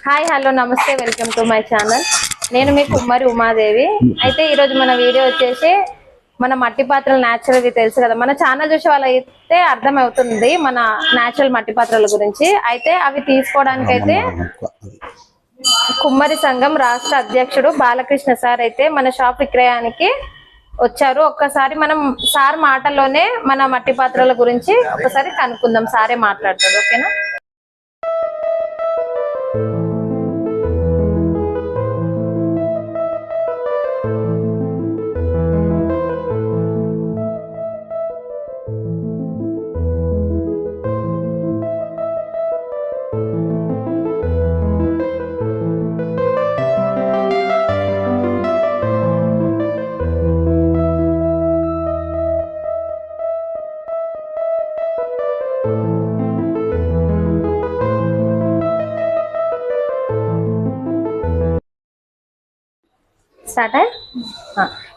Hi hello నమస్తే welcome to my channel. నేను మీ కుమ్మరి ఉమాదేవి. అయితే ఈరోజు మన వీడియో వచ్చేసి మన మట్టి పాత్రలు న్యాచురల్గా తెలుసు కదా, మన ఛానల్ చూసే వాళ్ళైతే అర్థమవుతుంది మన న్యాచురల్ మట్టి పాత్రల గురించి. అయితే అవి తీసుకోవడానికి అయితే కుమ్మరి సంఘం రాష్ట్ర అధ్యక్షుడు బాలకృష్ణ సార్ అయితే మన షాప్ విక్రయానికి వచ్చారు. ఒక్కసారి మనం సార్ మాటల్లోనే మన మట్టి పాత్రల గురించి ఒకసారి కనుక్కుందాం. సారే మాట్లాడతారు, ఓకేనా?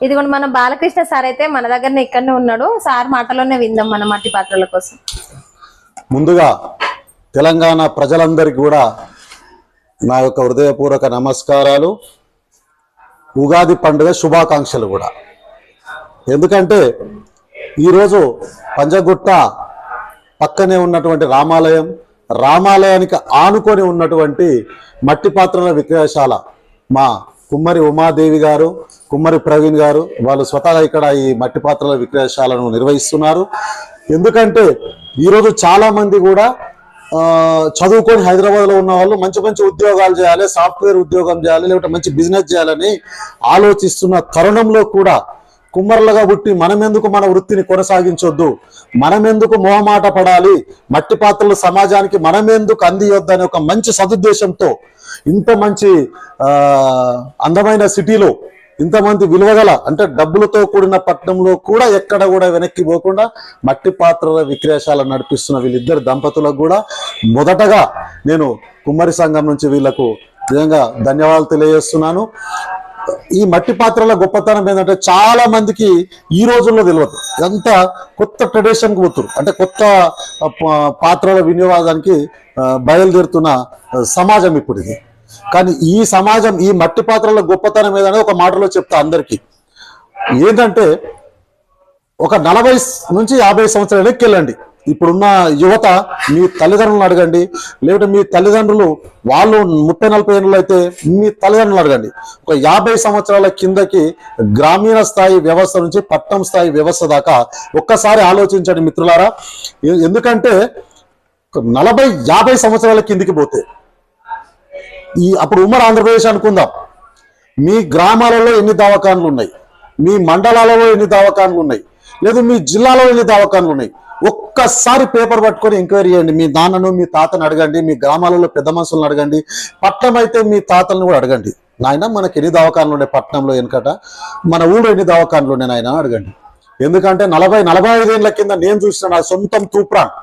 ఇదిగోండి మన బాలకృష్ణ సార్ అయితే మన దగ్గరనే ఇక్కడనే ఉన్నాడు. సార్ మాటలోనే విందాం మన మట్టి పాత్రల కోసం. ముందుగా తెలంగాణ ప్రజలందరికీ కూడా నా యొక్క హృదయపూర్వక నమస్కారాలు, ఉగాది పండుగ శుభాకాంక్షలు కూడా. ఎందుకంటే ఈరోజు పంజగుట్ట పక్కనే ఉన్నటువంటి రామాలయానికి ఆనుకొని ఉన్నటువంటి మట్టి పాత్రల విక్రయశాల మా కుమ్మరి ఉమాదేవి గారు, కుమ్మరి ప్రవీణ్ గారు వాళ్ళు స్వతహా ఇక్కడ ఈ మట్టి పాత్రల విక్రయశాలను నిర్వహిస్తున్నారు. ఎందుకంటే ఈరోజు చాలా మంది కూడా చదువుకొని హైదరాబాద్లో ఉన్న వాళ్ళు మంచి మంచి ఉద్యోగాలు చేయాలి, సాఫ్ట్వేర్ ఉద్యోగం చేయాలి, లేకపోతే మంచి బిజినెస్ చేయాలని ఆలోచిస్తున్న తరుణంలో కూడా కుమ్మరులుగా పుట్టి మనమెందుకు మన వృత్తిని కొనసాగించొద్దు, మనమెందుకు మొహమాట పడాలి, మట్టి పాత్రలు సమాజానికి మనమెందుకు అందియొద్దు అనే ఒక మంచి సదుద్దేశంతో ఇంత మంచి అందమైన సిటీలో ఇంతమంది విలువగల అంటే డబ్బులతో కూడిన పట్టణంలో కూడా ఎక్కడ కూడా వెనక్కి పోకుండా మట్టి పాత్రల విక్రయశాల నడిపిస్తున్న వీళ్ళిద్దరు దంపతులకు కూడా మొదటగా నేను కుమ్మరి సంఘం నుంచి వీళ్లకు నిజంగా ధన్యవాదాలు తెలియజేస్తున్నాను. ఈ మట్టి పాత్రల గొప్పతనం ఏంటంటే చాలా మందికి ఈ రోజుల్లో తెలియదు. ఎంత కొత్త ట్రెడిషన్కి పోతురు, అంటే కొత్త పాత్రల వినియోగానికి బయలుదేరుతున్న సమాజం ఇప్పుడు ఇది. కానీ ఈ సమాజం ఈ మట్టి పాత్రల గొప్పతనం ఏదనే ఒక మాటలో చెప్తా అందరికీ. ఏంటంటే ఒక 40 నుంచి 50 సంవత్సరాలు వెనక్కి ఇప్పుడున్న యువత మీ తల్లిదండ్రులను అడగండి, లేకపోతే మీ తల్లిదండ్రులు వాళ్ళు 30-40 ఏళ్ళు అయితే మీ తల్లిదండ్రులు అడగండి. ఒక 50 సంవత్సరాల కిందకి గ్రామీణ స్థాయి వ్యవస్థ నుంచి పట్టణ స్థాయి వ్యవస్థ దాకా ఒక్కసారి ఆలోచించండి మిత్రులారా. ఎందుకంటే 40-50 సంవత్సరాల కిందికి పోతే అప్పుడు ఉమ్మడి ఆంధ్రప్రదేశ్ అనుకుందాం, మీ గ్రామాలలో ఎన్ని దవాఖాన్లు ఉన్నాయి, మీ మండలాలలో ఎన్ని దవాఖాన్లు ఉన్నాయి, లేదు మీ జిల్లాలో ఎన్ని దవాఖాన్లు ఉన్నాయి, ఒక్కసారి పేపర్ పట్టుకొని ఎంక్వైరీ చేయండి. మీ నాన్నను మీ తాతను అడగండి, మీ గ్రామాలలో పెద్ద మనుషులను అడగండి, పట్నం అయితే మీ తాతలను కూడా అడగండి. నాయన మనకి ఎన్ని దవాఖాన్లు ఉన్నాయి పట్టణంలో, వెనకట మన ఊళ్ళో ఎన్ని దవాఖాన్లు ఉన్నాయి నాయన అడగండి. ఎందుకంటే 40-45 ఏళ్ళ కింద నేను చూసిన నా సొంతం తూప్రాన్,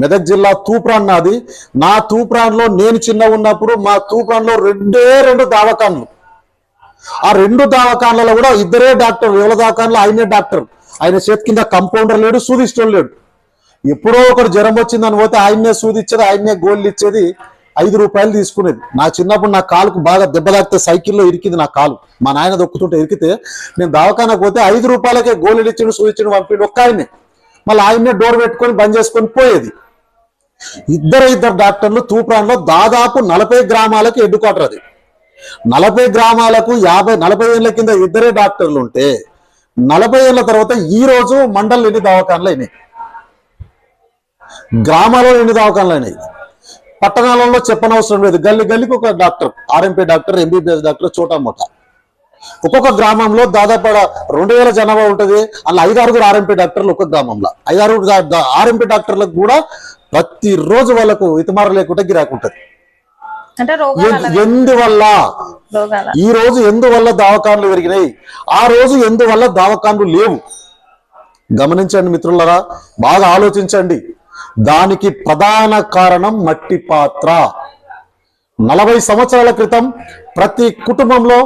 మెదక్ జిల్లా తూప్రాన్ నాది. నా తూప్రాన్లో నేను చిన్న ఉన్నప్పుడు మా తూప్రాన్లో 2 దవాఖాన్లు. ఆ 2 దవాఖాన్లలో కూడా ఇద్దరే డాక్టర్. ఎవరి దవాఖాన్లో ఆయనే డాక్టర్, ఆయన చేతి కింద కంపౌండర్ లేడు, సూదిష్టం లేడు. ఎప్పుడో ఒకరు జ్వరం వచ్చిందని పోతే ఆయన్నే సూదిచ్చేది, ఆయన్నే గోళ్ళు ఇచ్చేది, 5 రూపాయలు తీసుకునేది. నా చిన్నప్పుడు నా కాలుకు బాగా దెబ్బ తాకితే సైకిల్లో ఇరికింది నా కాలు, మా నాయన దొక్కుతుంటే ఇరికితే నేను దవాఖానకు పోతే 5 రూపాయలకే గోళ్ళు ఇచ్చిండు, సూదిచ్చిండు, పంపిండు ఒక్క ఆయన్నే. మళ్ళీ ఆయన్నే డోర్ పెట్టుకొని బంద్ చేసుకొని పోయేది. ఇద్దరు డాక్టర్లు తూప్రాన్లో దాదాపు 40 గ్రామాలకు హెడ్ క్వార్టర్. అది 40 గ్రామాలకు 40 ఏళ్ళ కింద ఇద్దరే డాక్టర్లు ఉంటే 40 ఏళ్ళ తర్వాత ఈ రోజు మండలం ఎన్ని దవాఖాన్లు అయినాయి, గ్రామాల్లో ఎన్ని దవాఖాన్లు అయినాయి, పట్టణాలలో చెప్పనవసరం లేదు. గల్లికి ఒక doctor, RMP doctor, MBBS doctor, చోటా మోటా. ఒక్కొక్క గ్రామంలో దాదాపు 2000 జనాభా ఉంటుంది. అలా 5-6 ఆర్ఎంపీ డాక్టర్లు ఒక గ్రామంలో. 5-6 ఆర్ఎంపీ డాక్టర్లకు కూడా ప్రతిరోజు వాళ్ళకు ఇతమార లేకుండా గిరాకుంటది. ఎందువల్ల ఈ రోజు ఎందువల్ల దవాఖాన్లు పెరిగినాయి, ఆ రోజు ఎందువల్ల దవాఖాన్లు లేవు? గమనించండి మిత్రులారా, బాగా ఆలోచించండి. దానికి ప్రధాన కారణం మట్టి పాత్ర. 40 సంవత్సరాల క్రితం ప్రతి కుటుంబంలో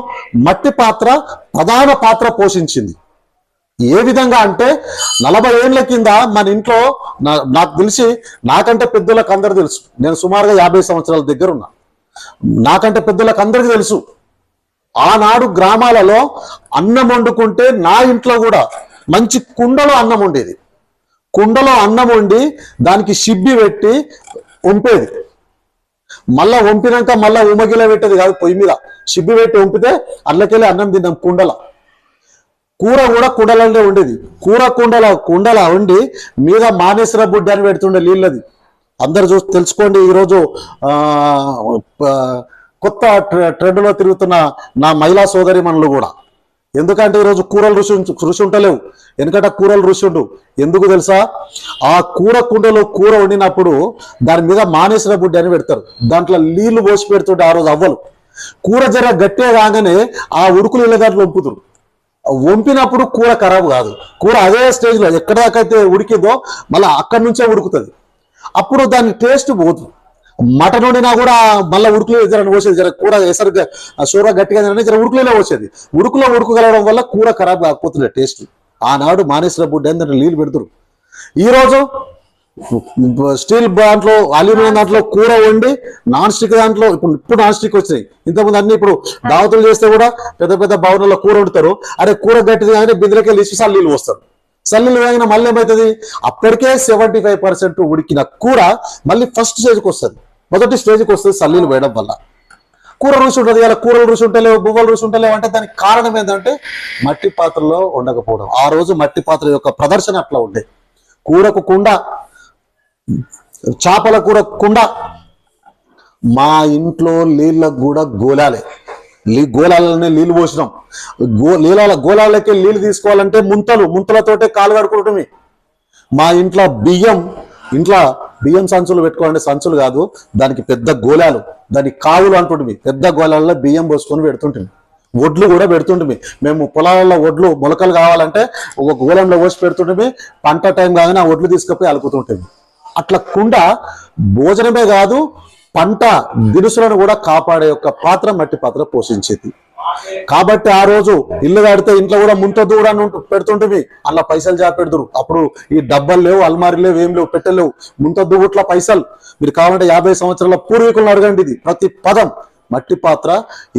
మట్టి పాత్ర ప్రధాన పాత్ర పోషించింది. ఏ విధంగా అంటే 40 ఏళ్ల కింద మన ఇంట్లో నాకు తెలిసి నాకంటే పెద్దలకు అందరూ తెలుసు, నేను సుమారుగా 50 సంవత్సరాల దగ్గర ఉన్నా. నాకంటే పెద్దలకు అందరికీ తెలుసు. ఆనాడు గ్రామాలలో అన్నం వండుకుంటే నా ఇంట్లో కూడా మంచి కుండలో అన్నం ఉండేది. కుండలో అన్నం వండి దానికి సిబ్బి పెట్టి వంపేది. మళ్ళా వంపినాక మళ్ళా ఉమగిల పెట్టేది కాదు, పొయ్యి మీద సిబ్బి పెట్టి వంపితే అట్లకెళ్ళి అన్నం తిన్నాం కుండల. కూర కూడా కుండలనే ఉండేది. కూర కుండల వండి మీద మానేశ్వర బుడ్డి అని పెడుతుండే నీళ్ళది. అందరు చూసి తెలుసుకోండి. ఈరోజు కొత్త ట్రెండ్లో తిరుగుతున్న నా మహిళా సోదరి మనలు కూడా. ఎందుకంటే ఈరోజు కూరలు రుచి ఉంటలేవు. ఎందుకంటే కూరలు రుచి ఉండు. ఎందుకు తెలుసా? ఆ కూర కుండలో కూర వండినప్పుడు దాని మీద మానేశ్వర బుడ్డి అని పెడతారు. దాంట్లో నీళ్లు పోసి పెడుతుంటే ఆ రోజు అవ్వలు కూర జర గట్టిగా కాగానే ఆ ఉడుకులు ఇళ్ళ దాంట్లో వంపుతారు. వంపినప్పుడు కూర ఖరాబు కాదు. కూర అదే స్టేజ్లో ఎక్కడ దాకైతే ఉడికిందో మళ్ళీ అక్కడి నుంచే ఉడుకుతుంది. అప్పుడు దాని టేస్ట్ పోదు. మటన్ వండినా కూడా మళ్ళీ ఉడుకులో జర పోసేది. జర కూర ఎసరు సూర గట్టిగా జర ఉడుకులో పోసేది. ఉడుకులో ఉడుకుగలవడం వల్ల కూర ఖరాబ్ కాకపోతుండే టేస్ట్. ఆనాడు మానేశ్వర బుడ్డి అని దాంట్లో నీళ్ళు పెడుతురు. ఈరోజు స్టీల్ దాంట్లో, అల్యూమినియం దాంట్లో కూర వండి నాన్ స్టిక్ దాంట్లో ఇప్పుడు నాన్ స్టిక్ వచ్చినాయి. ఇంతకుముందు అన్ని ఇప్పుడు దావతులు చేస్తే కూడా పెద్ద పెద్ద భవనంలో కూర వండుతారు. అరే కూర గట్టిది కానీ బిందెలకెళ్ళి ఇసి నీళ్ళు పోస్తారు. సల్లీలు వేగిన మళ్ళీ ఏమవుతుంది? అప్పటికే 75% ఉడికిన కూర మళ్ళీ ఫస్ట్ స్టేజ్కి వస్తుంది, మొదటి స్టేజ్కి వస్తుంది సల్లీలు వేయడం వల్ల. కూర రుచి ఉంటుంది. ఇలా కూరలు రుచి ఉంటలేవు, బువ్వలు రుచి ఉంటలేవు అంటే దానికి కారణం ఏంటంటే మట్టి పాత్రలో ఉండకపోవడం. ఆ రోజు మట్టి పాత్ర యొక్క ప్రదర్శన అట్లా ఉండే. కూరకు కుండ, చేపల కూర కుండ. మా ఇంట్లో నీళ్ళకు కూడా గోలాలే. గోళాలనే నీళ్లు పోసినాం. గోళాలకి నీళ్లు తీసుకోవాలంటే ముంతలతోటే కాలు కడుకుంటమే. మా ఇంట్లో బియ్యం సంచులు పెట్టుకోవాలంటే సంచులు కాదు, దానికి పెద్ద గోళాలు, దానికి కావులు అంటుంటివి. పెద్ద గోళాలలో బియ్యం పోసుకొని పెడుతుంటివి. ఒడ్లు కూడా పెడుతుంటివి. మేము పొలాలలో ఒడ్లు మొలకలు కావాలంటే ఒక గోళంలో పోసి పెడుతుంటివి. పంట టైం కాగానే ఆ ఒడ్లు తీసుకుపోయి అలుకుతుంటివి. అట్లా కుండ భోజనమే కాదు, పంట దినుసులను కూడా కాపాడే యొక్క పాత్ర మట్టి పాత్ర పోషించేది. కాబట్టి ఆ రోజు ఇల్లు కడితే ఇంట్లో కూడా ముంతద్దు కూడా పెడుతుంటివి. అలా పైసలు పెడుతురు. అప్పుడు ఈ డబ్బాలు లేవు, అల్మారీ లేవు, ఏం లేవు, పెట్టలేవు. ముంతద్దు గుట్ల పైసలు మీరు కావాలంటే 50 సంవత్సరాల పూర్వీకులను అడగండి. ఇది ప్రతి పదం మట్టి పాత్ర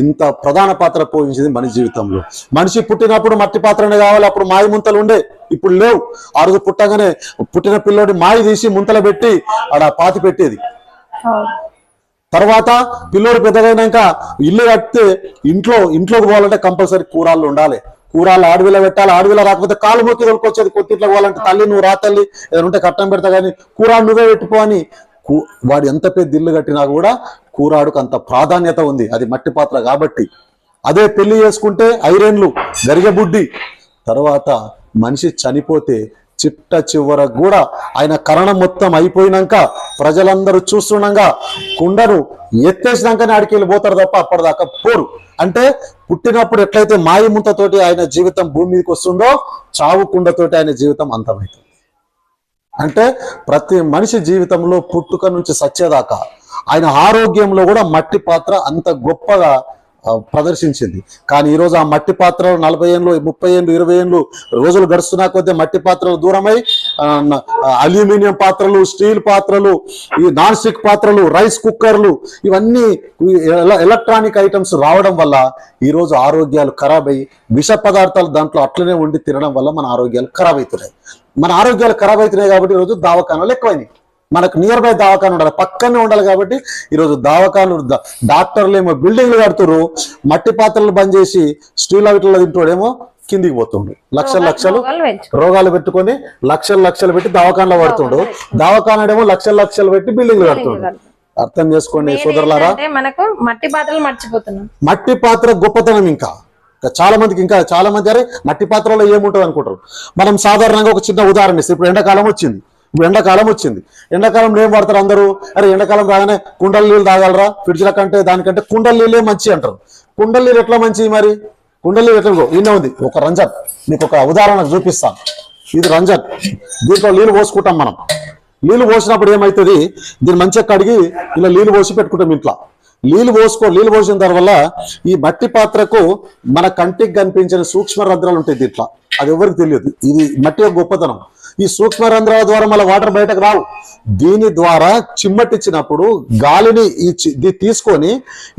ఇంత ప్రధాన పాత్ర పోషించింది మనిషి జీవితంలో. మనిషి పుట్టినప్పుడు మట్టి పాత్రనే కావాలి. అప్పుడు మాయి ముంతలు ఉండే, ఇప్పుడు లేవు. ఆ రోజు పుట్టగానే పుట్టిన పిల్లోడి మాయి తీసి ముంతలు పెట్టి ఆడ పాతి పెట్టేది. తర్వాత పిల్లోడు పెద్దగైనాక ఇల్లు కడితే ఇంట్లోకి పోవాలంటే కంపల్సరీ కూరాళ్ళు ఉండాలి. కూరాళ్ళు ఆడవిలో పెట్టాలి. ఆడవిలో రాకపోతే కాలు మొక్కి తొలుకొచ్చేది. కొత్తింట్లోకి పోవాలంటే తల్లి నువ్వు రా తల్లి, ఏదైనా ఉంటే కట్టం పెడతా కానీ కూరాడు నువ్వే పెట్టుకో అని. వాడు ఎంత పెద్ద ఇల్లు కట్టినా కూడా కూరాడుకు అంత ప్రాధాన్యత ఉంది. అది మట్టి పాత్ర కాబట్టి. అదే పెళ్లి చేసుకుంటే ఐరన్లు, గరిగబుడ్డి. తర్వాత మనిషి చనిపోతే చిట్ట చివరకు కూడా ఆయన కరణం మొత్తం అయిపోయినాక ప్రజలందరూ చూస్తుండగా కుండను ఎత్తేసినాకనే ఆడికి వెళ్ళిపోతారు తప్ప అప్పటిదాకా పోరు. అంటే పుట్టినప్పుడు ఎట్లయితే మాయి ముంతతోటి ఆయన జీవితం భూమి మీదకి వస్తుందో, చావు కుండతోటి ఆయన జీవితం అంతమవుతుంది. అంటే ప్రతి మనిషి జీవితంలో పుట్టుక నుంచి సచ్చేదాకా ఆయన ఆరోగ్యంలో కూడా మట్టి పాత్ర అంత గొప్పగా ప్రదర్శించింది. కానీ ఈరోజు ఆ మట్టి పాత్రలు 40 ఏళ్ళు, 30 ఏళ్ళు, 20 ఏళ్ళు రోజులు గడుస్తున్నా కొద్దీ మట్టి పాత్రలు దూరమై అల్యూమినియం పాత్రలు, స్టీల్ పాత్రలు, ఈ నాన్ స్టిక్ పాత్రలు, రైస్ కుక్కర్లు, ఇవన్నీ ఎలక్ట్రానిక్ ఐటమ్స్ రావడం వల్ల ఈరోజు ఆరోగ్యాలు ఖరాబ్ అయ్యి విష పదార్థాలు దాంట్లో అట్లనే ఉండి తినడం వల్ల మన ఆరోగ్యాలు ఖరాబ్ అవుతున్నాయి. మన ఆరోగ్యాలు ఖరాబ్ అవుతున్నాయి కాబట్టి ఈరోజు దవాఖానాలు ఎక్కువైనాయి. మనకు నియర్ బై దవాఖాన ఉండాలి, పక్కనే ఉండాలి. కాబట్టి ఈరోజు దవాఖానలు, డాక్టర్లు ఏమో బిల్డింగ్లు కడుతురు, మట్టి పాత్రలు బంద్ చేసి స్టీల్ అవుట్లో తింటాడేమో కిందికి పోతుండు. లక్షలు రోగాలు పెట్టుకొని లక్షలు పెట్టి దవాఖానలో పడుతుండు. దవాఖానడేమో లక్షలు పెట్టి బిల్డింగ్లు కడుతుండు. అర్థం చేసుకోండి సోదరులారా, మనకు మట్టి పాత్రలు మర్చిపోతున్నాం. మట్టి పాత్ర గొప్పతనం ఇంకా చాలా మంది అరే మట్టి పాత్రలో ఏముంటుంది అనుకుంటారు. మనం సాధారణంగా ఒక చిన్న ఉదాహరణ ఇస్తే, ఇప్పుడు ఎండాకాలం వచ్చింది. ఎండాకాలంలో ఏం వాడతారు అందరూ? అరే ఎండాకాలం రాగానే కుండల నీళ్ళు తాగలరా, ఫ్రిడ్జ్ల కంటే దానికంటే కుండల నీళ్ళే మంచి అంటారు. కుండల నీళ్ళు ఎట్లా మంచి? మరి కుండల నీళ్ళు ఎట్లా ఈయన ఉంది ఒక రంజన్, మీకు ఒక ఉదాహరణ చూపిస్తాను. ఇది రంజన్, దీంట్లో నీళ్ళు పోసుకుంటాం మనం. నీళ్ళు పోసినప్పుడు ఏమవుతుంది? దీన్ని మంచిగా కడిగి ఇలా నీళ్ళు పోసి పెట్టుకుంటాం ఇంట్లో. నీళ్లు పోసిన తర్వాత ఈ మట్టి పాత్రకు మన కంటికి కనిపించిన సూక్ష్మ రంధ్రాలు ఉంటాయి దీంట్లో, అది ఎవరికి తెలియదు. ఇది మట్టి యొక్క గొప్పతనం. ఈ సూక్ష్మ రంధ్రాల ద్వారా మళ్ళీ వాటర్ బయటకు రావు. దీని ద్వారా చిమ్మటిచ్చినప్పుడు గాలిని ఇది తీసుకొని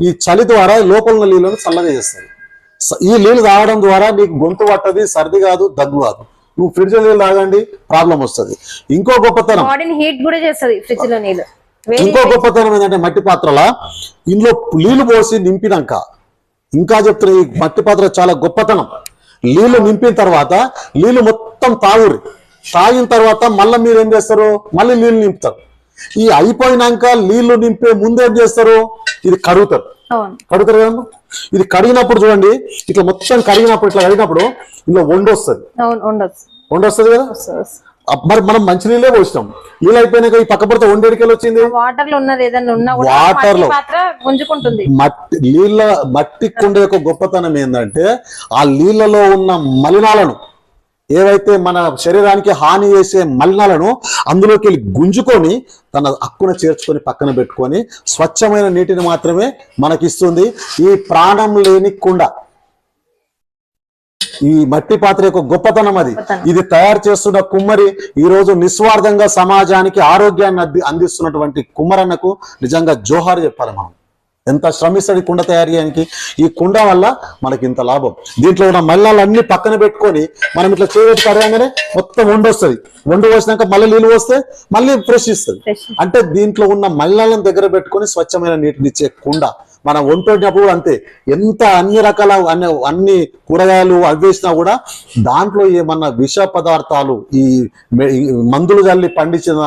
ఈ చలి ద్వారా లోపల ఉన్న నీళ్ళను చల్లగా చేస్తుంది. ఈ నీళ్ళు తాగడం ద్వారా నీకు గొంతు పట్టది, సర్ది కాదు, దగ్గు కాదు. నువ్వు ఫ్రిడ్జ్ నీళ్ళు తాగండి, ప్రాబ్లం వస్తుంది. ఇంకో గొప్పతనం, బాడీని హీట్ కూడా చేస్తుంది ఫ్రిడ్జ్ లో నీళ్ళు. ఇంకో గొప్పతనం ఏంటంటే మట్టి పాత్రల ఇందులో నీళ్లు పోసి నింపినాక, ఇంకా చెప్తున్నా ఈ మట్టి పాత్ర చాలా గొప్పతనం. నీళ్లు నింపిన తర్వాత నీళ్లు మొత్తం తాగిన తర్వాత మళ్ళీ మీరు ఏం చేస్తారు, మళ్ళీ నీళ్లు నింపుతారు. ఈ అయిపోయినాక నీళ్లు నింపే ముందు ఏం చేస్తారు, ఇది కడుగుతారు కదా. ఇది కడిగినప్పుడు చూడండి, ఇట్లా మొత్తం కడిగినప్పుడు ఇందులో వండొస్తుంది కదా. మరి మనం మంచినీళ్ళే పోసినాం, నీళ్ళు అయిపోయినాక ఈ పక్క పడితే వండేడికెళ్ళి వచ్చింది. వాటర్ లో ఉన్నది ఏదైనా ఉన్నా కూడా వాటర్ లో గుంజుకుంటుంది. మట్టి కుండ యొక్క గొప్పతనం ఏంటంటే ఆ నీళ్ళలో ఉన్న మలినాలను, ఏవైతే మన శరీరానికి హాని చేసే మలినాలను అందులోకి వెళ్ళి గుంజుకొని తన హక్కున చేర్చుకొని పక్కన పెట్టుకొని స్వచ్ఛమైన నీటిని మాత్రమే మనకిస్తుంది. ఈ ప్రాణం లేని కుండ, ఈ మట్టి పాత్ర యొక్క గొప్పతనం అది. ఇది తయారు చేస్తున్న కుమ్మరి ఈ రోజు నిస్వార్థంగా సమాజానికి ఆరోగ్యాన్ని అందిస్తున్నటువంటి కుమ్మరన్నకు నిజంగా జోహార్ చెప్పాలి. మనం ఎంత శ్రమిస్తాడు ఈ కుండ తయారు చేయడానికి. ఈ కుండ వల్ల మనకి ఇంత లాభం. దీంట్లో ఉన్న మల్లాలన్నీ పక్కన పెట్టుకొని మనం ఇట్లా చేయబెట్టి కడగానే మొత్తం వండొస్తుంది. వండు పోసినాక మళ్ళీ నీళ్ళు పోస్తే మళ్ళీ ఫ్రెష్ ఇస్తుంది. అంటే దీంట్లో ఉన్న మల్లాలను దగ్గర పెట్టుకొని స్వచ్ఛమైన నీటిని ఇచ్చే కుండ. మనం వంటేటప్పుడు అంతే, ఎంత అన్ని రకాల అన్ని కూరగాయలు అవేసినా కూడా దాంట్లో ఏమన్నా విష పదార్థాలు, ఈ మందులు జల్లి పండించిన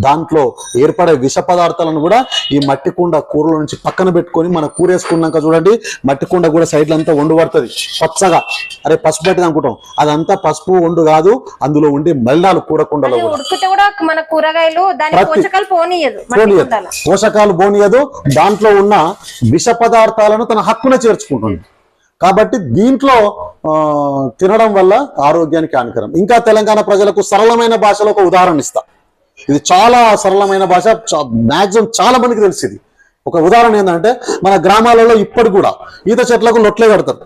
దాంట్లో ఏర్పడే విష పదార్థాలను కూడా ఈ మట్టి కుండ కూరల నుంచి పక్కన పెట్టుకొని మనం కూర వేసుకున్నాక చూడండి, మట్టి కుండ కూడా సైడ్లో అంతా వండు పడుతుంది పచ్చగా. అరే పసుపు పెట్టింది అనుకుంటాం, అదంతా పసుపు వండు కాదు, అందులో ఉండే మల్లాలు కూర కుండలో కూడా మన కూరగాయలు పోషకాలు పోనీయదు. దాంట్లో ఉన్న విష పదార్థాలను తన హక్కున చేర్చుకుంటుంది. కాబట్టి దీంట్లో తినడం వల్ల ఆరోగ్యానికి హానికరం. ఇంకా తెలంగాణ ప్రజలకు సరళమైన భాషలో ఒక ఉదాహరణ ఇస్తా. ఇది చాలా సరళమైన భాష, మ్యాక్సిమం చాలా మందికి తెలిసింది. ఒక ఉదాహరణ ఏంటంటే, మన గ్రామాలలో ఇప్పటి కూడా ఈత చెట్లకు లొట్లే కడతారు.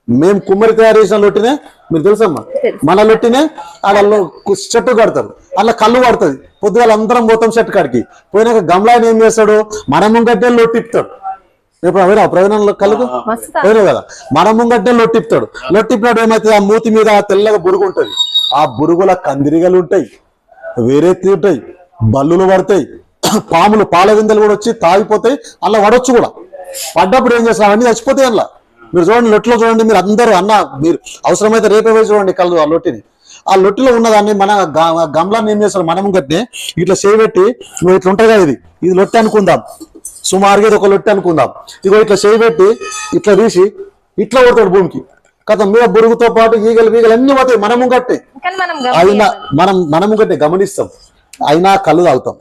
మేము కుమ్మరి తయారు చేసిన లొట్టినే, మీరు తెలుసమ్మా, మన లొట్టినే ఆడ చెట్టు కడతారు. అలా కళ్ళు పడుతుంది. పొద్దుగాల అందరం పోతాం చెట్టు కాడికి. పోయినాక గమలాన్ని ఏం చేస్తాడు, మన ముంగట్టే లొట్టిప్తాడు. ప్రయోజనంలో కలుగు పోయినా కదా, మన ముంగట్టే లొట్టిప్తాడు. లొట్టిప్పినప్పుడు ఏమైతుంది, ఆ మూతి మీద తెల్లగా బురుగు ఉంటుంది. ఆ బురుగుల కందిరిగలు ఉంటాయి, వేరేత్తి ఉంటాయి, బల్లులు పడతాయి, పాములు పాల విందలు కూడా వచ్చి తాగిపోతాయి. అలా పడవచ్చు కూడా. పడ్డప్పుడు ఏం చేస్తారు, అవన్నీ చచ్చిపోతాయి. అలా మీరు చూడండి, లొట్టిలో చూడండి. మీరు అందరూ మీరు అవసరమైతే రేపే పోయి చూడండి కళ్ళు ఆ లొట్టిని. ఆ లొట్టిలో ఉన్నదాన్ని మన గమలాన్ని ఏం చేస్తారు, మనం గట్టి ఇట్లా చేయబెట్టి, నువ్వు ఇట్లా ఉంటాయి కదా, ఇది లొట్టి అనుకుందాం, సుమారుగా ఇది ఒక లొట్టి అనుకుందాం. ఇగో ఇట్లా చేయబెట్టి ఇట్లా తీసి ఇట్లా కొడతాడు భూమికి. కథ మీద బురుగుతో పాటు ఈగలు అన్ని పోతాయి మనము గట్టే. అయినా మనము గట్టే గమనిస్తాం, అయినా కళ్ళు తాగుతాం.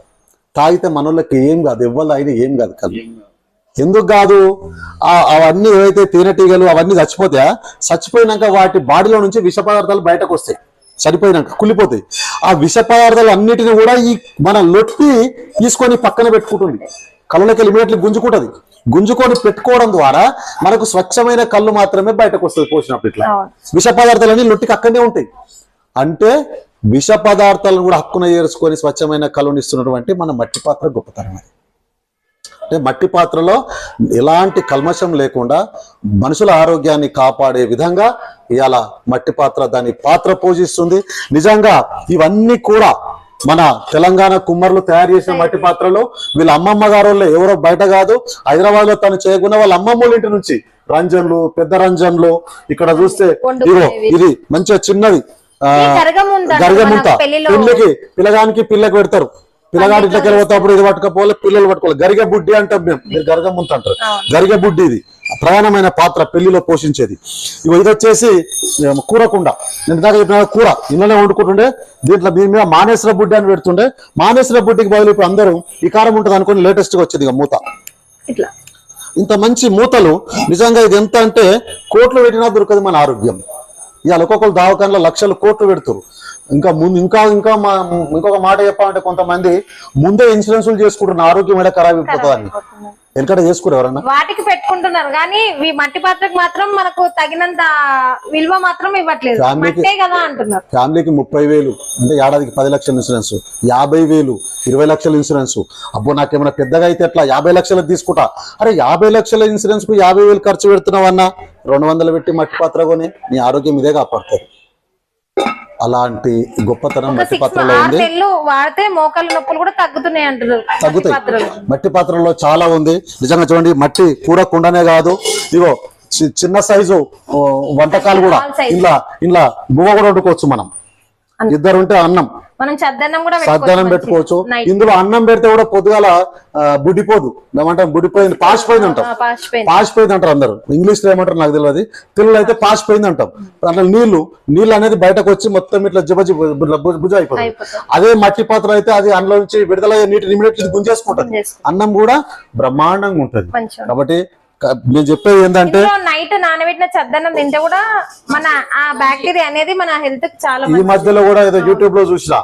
తాగితే మనోళ్ళకి ఏం కాదు, ఎవ్వరు అయినా ఏం కాదు కళ్ళు. ఎందుకు కాదు, అవన్నీ ఏవైతే తేనెటీగలు అవన్నీ చచ్చిపోయినాక వాటి బాడీలో నుంచి విష పదార్థాలు బయటకు వస్తాయి. చనిపోయినాక కుళ్ళిపోతాయి. ఆ విష పదార్థాలు అన్నిటిని కూడా ఈ మన లొట్టి తీసుకొని పక్కన పెట్టుకుంటుంది. కళ్ళకి ఇమీడియట్లీ గుంజుకుంటుంది. గుంజుకొని పెట్టుకోవడం ద్వారా మనకు స్వచ్ఛమైన కళ్ళు మాత్రమే బయటకు వస్తుంది పోసినప్పుడు. ఇట్లా విష పదార్థాలన్నీ లొట్టికి అక్కడనే ఉంటాయి. అంటే విష పదార్థాలను కూడా హక్కున చేర్చుకొని స్వచ్ఛమైన కళ్ళుని ఇస్తున్నటువంటి మన మట్టి పాత్ర గొప్పతనం. అది అంటే మట్టి పాత్రలో ఎలాంటి కల్మషం లేకుండా మనుషుల ఆరోగ్యాన్ని కాపాడే విధంగా ఇవాళ మట్టి పాత్ర దాని పాత్ర పోషిస్తుంది. నిజంగా ఇవన్నీ కూడా మన తెలంగాణ కుమ్మర్లు తయారు చేసిన మట్టి పాత్రలు. వీళ్ళ అమ్మమ్మ గారు ఎవరో బయట కాదు, హైదరాబాద్ లో తను చేయకుండా వాళ్ళ అమ్మమ్మల ఇంటి నుంచి రంజన్లు, పెద్ద రంజన్లు. ఇక్కడ చూస్తే ఇగో ఇది మంచిగా చిన్నది గరగముంత, పిల్లగానికి పిల్లకి పెడతారు. పిల్లగాడి ఇట్లకి వెళ్ళిపోతాప్పుడు ఇది పట్టుకపోవాలి, పిల్లలు పట్టుకోవాలి. గరిగె బుడ్డి అంటాం మేము, మీరు గరగముంత అంటారు. గరిగె బుడ్డి ఇది ప్రధానమైన పాత్ర పెళ్లిలో పోషించేది. ఇవి ఇది వచ్చేసి కూరకుండ. నేను ఇందాక చెప్పిన కూర ఇళ్ళనే వండుకుంటుండే. దీని మీద మానేశ్వర బుడ్డి అని పెడుతుండే. మానేశ్వర బుడ్డికి బదులు ఇప్పుడు అందరూ ఈ కారం ఉంటుంది అనుకుని లేటెస్ట్ గా వచ్చేది ఇక మూత. ఇంత మంచి మూతలు నిజంగా ఇది ఎంత అంటే కోట్లు పెట్టినా దొరకదు మన ఆరోగ్యం. ఇవాళ ఒక్కొక్కరు దావకాన్లో లక్షలు కోట్లు పెడుతురు. ఇంకా ముందు ఇంకొక మాట చెప్పాలంటే కొంతమంది ముందే ఇన్సూరెన్సులు చేసుకుంటున్న ఆరోగ్యం ఎలా ఖరాబ్ అయిపోతుందని ఎందుకంటే చేసుకురు ఎవరన్నా వాటికి పెట్టుకుంటున్నారు కానీ ఈ మట్టి పాత్రకు మాత్రం మనకు తగినంత విలువ మాత్రం ఇవ్వట్లేదు. మట్టే కదా అంటున్నారు. ఫ్యామిలీకి 30,000 అంటే ఏడాదికి 10 లక్షల ఇన్సూరెన్స్, 50,000, 20 లక్షల ఇన్సూరెన్స్. అబ్బో నాకేమైనా పెద్దగా అయితే ఎట్లా 50 లక్షలు తీసుకుంటా. అరే 50 లక్షల ఇన్సూరెన్స్ కు 50,000 ఖర్చు పెడుతున్నావన్నా 200 పెట్టి మట్టి పాత్ర కొని నీ ఆరోగ్యం ఇదే కాపాడుతుంది. అలాంటి గొప్పతనం మట్టి పాత్రలో ఉంది. వాడితే మోకాళ్ళ నొప్పులు కూడా తగ్గుతున్నాయి అంటారు. తగ్గుతాయి. మట్టి పాత్రలో చాలా ఉంది నిజంగా. చూడండి మట్టి కూర కుండనే కాదు, ఇగో చిన్న సైజు వంటకాలు కూడా ఇలా బువ్వ కూడా వండుకోవచ్చు. మనం ఇద్దరు ఉంటే అన్నం సద్దన్నం పెట్టుకోవచ్చు. ఇందులో అన్నం పెడితే కూడా పొద్దుగాల బుడ్డిపోదు, ఏమంటాం బుడ్డిపోయింది, పాసిపోయింది అంటాం. పాసిపోయింది అంటారు అందరు, ఇంగ్లీష్ లో ఏమంటారు నాకు తెలియదు. తెలుగులో అయితే పాసిపోయింది అంటాం. అట్లా నీళ్ళు అనేది బయటకు వచ్చి మొత్తం ఇట్లా భుజ అయిపోతుంది. అదే మట్టి పాత్ర అయితే అది అందులో నుంచి విడుదలయ్యే నీటిని ఇమీడియట్లీ గుంజేసుకుంటది. అన్నం కూడా బ్రహ్మాండంగా ఉంటది. కాబట్టి నేను చెప్పేది ఏంటంటే నైట్ నానబెట్టిన చద్దన్నం తింటే కూడా మన ఆ బ్యాక్టీరియా అనేది మన హెల్త్ కి చాలా. ఈ మధ్యలో కూడా ఏదో యూట్యూబ్ లో చూసిన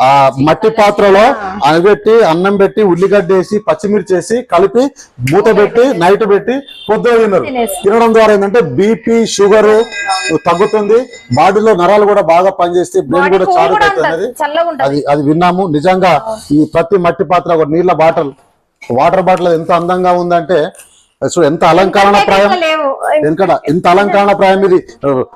ఆ మట్టి పాత్రలో అనబెట్టి అన్నం పెట్టి ఉల్లిగడ్డ వేసి పచ్చిమిర్చి వేసి కలిపి మూత పెట్టి నైట్ పెట్టి పొద్దున తిన్నారు. తినడం ద్వారా ఏంటంటే బీపీ షుగర్ తగ్గుతుంది, బాడీలో నరాలు కూడా బాగా పనిచేస్తే బ్రెయిన్ కూడా చారుగా అవుతుంది. అది విన్నాము. నిజంగా ఈ ప్రతి మట్టి పాత్ర ఒక నీళ్ళ బాటిల్ వాటర్ బాటిల్ ఎంత అందంగా ఉందంటే ఎంత అలంకరణ ప్రాయం. ఎందుకంటే ఎంత అలంకరణ ప్రాయం, ఇది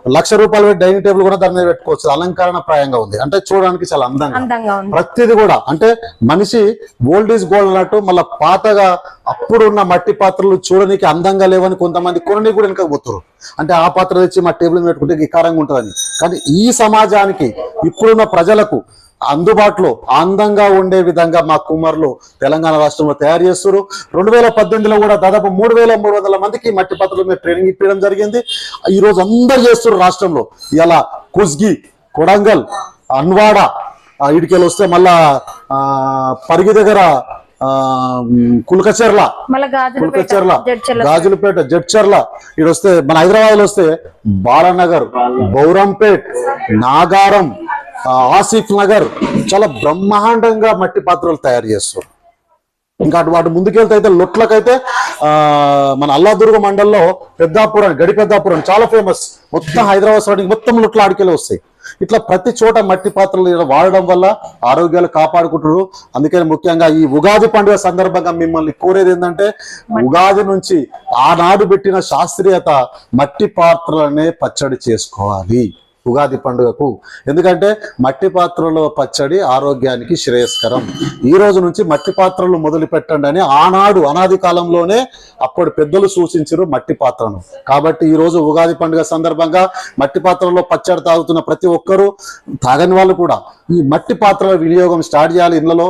1,00,000 రూపాయలు డైనింగ్ టేబుల్ కూడా దాని మీద పెట్టుకోవచ్చు. అలంకరణ ప్రాయంగా ఉంది అంటే చూడడానికి చాలా అందంగా ప్రతిది కూడా. అంటే మనిషి ఓల్డ్ ఈజ్ గోల్డ్ అన్నట్టు మళ్ళీ పాతగా అప్పుడున్న మట్టి పాత్రలు చూడడానికి అందంగా లేవని కొంతమంది కొన్ని కూడా వెనక పోతున్నారు. అంటే ఆ పాత్ర తెచ్చి మా టేబుల్ మీద పెట్టుకుంటే వికారంగా ఉంటుందని. కానీ ఈ సమాజానికి ఇప్పుడున్న ప్రజలకు అందుబాటులో అందంగా ఉండే విధంగా మా కుమ్మరులు తెలంగాణ రాష్ట్రంలో తయారు చేస్తారు. 2018లో కూడా దాదాపు 3,300 మందికి మట్టి పాత్రల మీద ట్రైనింగ్ ఇప్పించడం జరిగింది. ఈ రోజు అందరు చేస్తారు రాష్ట్రంలో. ఇలా కుస్గి, కొడంగల్, అన్వాడ, ఇడికెళ్ళి వస్తే మళ్ళా పరిగి దగ్గర కుల్కచర్ల, గాజులపేట, జడ్చర్ల, ఇటు వస్తే మన హైదరాబాద్ లో వస్తే బాలనగర్, బౌరంపేట్, నాగారం, ఆసిఫ్ నగర్ చాలా బ్రహ్మాండంగా మట్టి పాత్రలు తయారు చేస్తారు. ఇంకా వాటి ముందుకెళ్తే అయితే లొట్లకైతే మన అల్లాదుర్గ మండలంలో పెద్దాపురం, గడి పెద్దాపురం చాలా ఫేమస్. మొత్తం హైదరాబాద్ సరౌండింగ్ మొత్తం లొట్ల ఆడికెళ్ళి వస్తాయి. ఇట్లా ప్రతి చోట మట్టి పాత్రలు వాడడం వల్ల ఆరోగ్యాలు కాపాడుకుంటారు. అందుకని ముఖ్యంగా ఈ ఉగాది పండుగ సందర్భంగా మిమ్మల్ని కోరేది ఏంటంటే ఉగాది నుంచి ఆనాడు పెట్టిన శాస్త్రీయత మట్టి పాత్రలనే పచ్చడి చేసుకోవాలి ఉగాది పండుగకు. ఎందుకంటే మట్టి పాత్రలో పచ్చడి ఆరోగ్యానికి శ్రేయస్కరం. ఈ రోజు నుంచి మట్టి పాత్రలు మొదలు పెట్టండి అని ఆనాడు అనాది కాలంలోనే అప్పుడు పెద్దలు సూచించారు మట్టి పాత్రను. కాబట్టి ఈ రోజు ఉగాది పండుగ సందర్భంగా మట్టి పాత్రలో పచ్చడి తాగుతున్న ప్రతి ఒక్కరూ, తాగని వాళ్ళు కూడా ఈ మట్టి పాత్రల వినియోగం స్టార్ట్ చేయాలి. ఇళ్లలో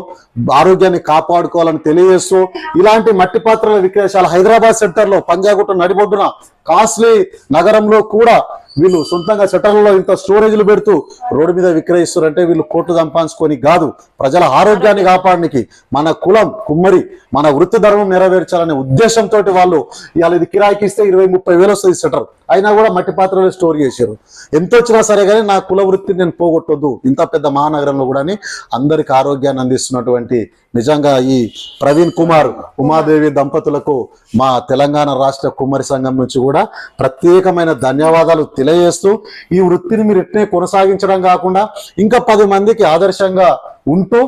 ఆరోగ్యాన్ని కాపాడుకోవాలని తెలియజేస్తూ ఇలాంటి మట్టి పాత్రల విక్రయశాల హైదరాబాద్ సెంటర్ లో పంజాగుట్ట నడిబొడ్డున కాస్ట్లీ నగరంలో కూడా వీళ్ళు సొంతంగా షట్టర్లలో ఇంత స్టోరేజ్లు పెడుతూ రోడ్డు మీద విక్రయిస్తారంటే వీళ్ళు కోట్లు సంపాదించుకొని కాదు, ప్రజల ఆరోగ్యాన్ని కాపాడడానికి, మన కులం కుమ్మరి మన వృత్తి ధర్మం నెరవేర్చాలనే ఉద్దేశంతో వాళ్ళు ఇవాళ ఇది కిరాయికి ఇస్తే 20-30 వేలు వస్తుంది షట్టర్, అయినా కూడా మట్టి పాత్రలో స్టోర్ చేశారు. ఎంత వచ్చినా సరే కానీ నా కుల వృత్తిని నేను పోగొట్టొద్దు ఇంత పెద్ద మహానగరంలో కూడా అని అందరికి ఆరోగ్యాన్ని అందిస్తున్నటువంటి నిజంగా ఈ ప్రవీణ్ కుమార్, ఉమాదేవి దంపతులకు మా తెలంగాణ రాష్ట్ర కుమ్మరి సంఘం నుంచి కూడా ప్రత్యేకమైన ధన్యవాదాలు తెలియజేస్తూ ఈ వృత్తిని మీరు ఎట్నే కొనసాగించడం కాకుండా ఇంకా 10 మందికి ఆదర్శంగా ఉంటూ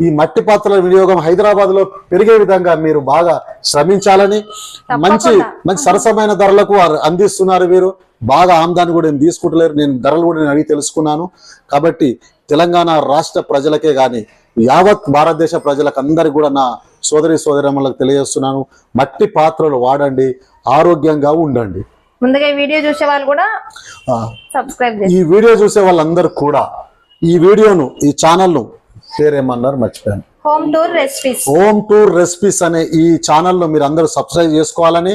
ఈ మట్టి పాత్రల వినియోగం హైదరాబాద్ లో పెరిగే విధంగా మీరు బాగా శ్రమించాలని, మంచి సరసమైన ధరలకు అందిస్తున్నారు. వీరు బాగా ఆమ్దాన్ని కూడా నేను తీసుకుంటలేరు, నేను ధరలు కూడా నేను అడిగి తెలుసుకున్నాను. కాబట్టి తెలంగాణ రాష్ట్ర ప్రజలకే కానీ యావత్ భారతదేశ ప్రజలకు అందరికి కూడా నా సోదరమ్మలకు తెలియజేస్తున్నాను, మట్టి పాత్రలు వాడండి, ఆరోగ్యంగా ఉండండి. ముందుగా ఈ వీడియో చూసే వాళ్ళు కూడా సబ్స్క్రైబ్ చేయండి. ఈ వీడియో చూసే వాళ్ళందరూ కూడా ఈ వీడియోను, ఈ ఛానల్ను పేరేమన్నారు మర్చిపోయాను, home tour recipes. Home tour recipes అనే ఈ ఛానల్ను మీరు అందరూ సబ్స్క్రైబ్ చేసుకోవాలని,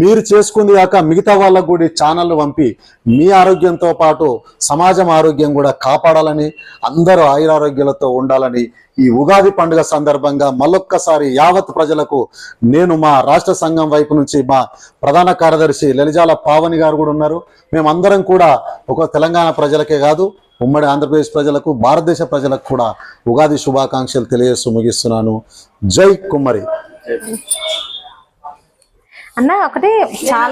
మీరు చేసుకుంది కాక మిగతా వాళ్ళకు కూడా ఈ ఛానల్ పంపి మీ ఆరోగ్యంతో పాటు సమాజం ఆరోగ్యం కూడా కాపాడాలని, అందరూ ఆయురారోగ్యాలతో ఉండాలని ఈ ఉగాది పండుగ సందర్భంగా మళ్ళొక్కసారి యావత్ ప్రజలకు నేను మా రాష్ట్ర సంఘం వైపు నుంచి మా ప్రధాన కార్యదర్శి లలిజాల పావని గారు కూడా ఉన్నారు, మేమందరం కూడా ఒక తెలంగాణ ప్రజలకే కాదు ఉమ్మడి ఆంధ్రప్రదేశ్ ప్రజలకు భారతదేశ ప్రజలకు కూడా ఉగాది శుభాకాంక్షలు తెలియజేస్తూ ముగిస్తున్నాను. జై కుమ్మరి. అన్న ఒకటి చాలా